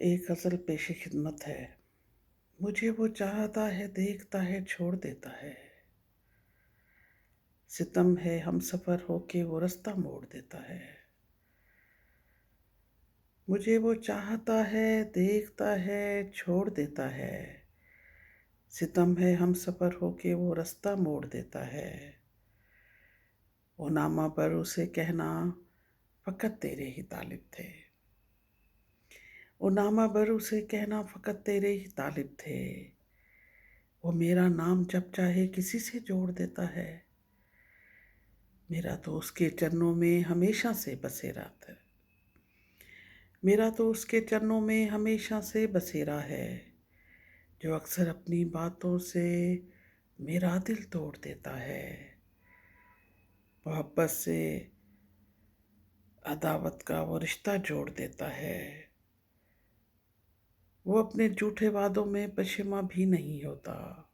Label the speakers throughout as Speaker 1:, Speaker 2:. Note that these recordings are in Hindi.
Speaker 1: एक गज़ल पेश खिदमत है। मुझे वो चाहता है, देखता है, छोड़ देता है। सितम है हमसफ़र होके वो रास्ता मोड़ देता है। मुझे वो चाहता है, देखता है, छोड़ देता है। सितम है हमसफ़र होके वो रास्ता मोड़ देता है। वो नामा पर उसे कहना फ़कत तेरे ही तालिब थे। वो नामा पर उसे कहना फ़कत तेरे ही तालिब थे। वो मेरा नाम जब चाहे किसी से जोड़ देता है। मेरा तो उसके चरणों में हमेशा से बसेरा था। मेरा तो उसके चरणों में हमेशा से बसेरा है, जो अक्सर अपनी बातों से मेरा दिल तोड़ देता है। मोहब्बत से अदावत का वो रिश्ता जोड़ देता है। वो अपने झूठे वादों में पशिमा भी नहीं होता।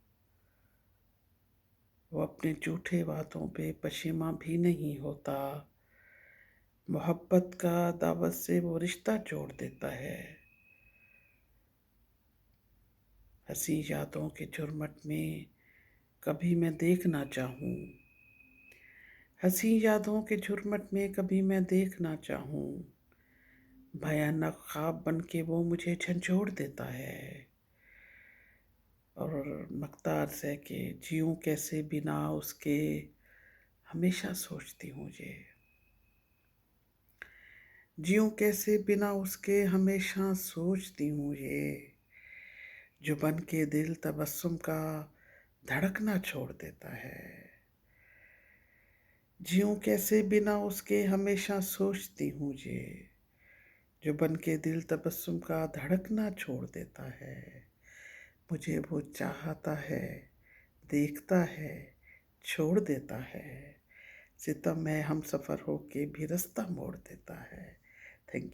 Speaker 1: वो अपने झूठे वादों पे पशिमा भी नहीं होता। मोहब्बत का दावत से वो रिश्ता जोड़ देता है। हंसी यादों के झुरमुट में कभी मैं देख ना चाहूँ। हंसी यादों के झुरमुट में कभी मैं देख ना चाहूँ। भयानक ख्वाब बन के वो मुझे झंझोड़ देता है। और मख्तार से कि जीऊँ कैसे बिना उसके, हमेशा सोचती हूँ ये। जीऊँ कैसे बिना उसके, हमेशा सोचती हूँ ये। जो बन के दिल तबस्सुम का धड़कना छोड़ देता है। जीऊँ कैसे बिना उसके, हमेशा सोचती हूँ ये। जो बन के दिल तबस्सुम का धड़कना छोड़ देता है। मुझे वो चाहता है, देखता है, छोड़ देता है। सितम है हमसफ़र होके भी रास्ता मोड़ देता है।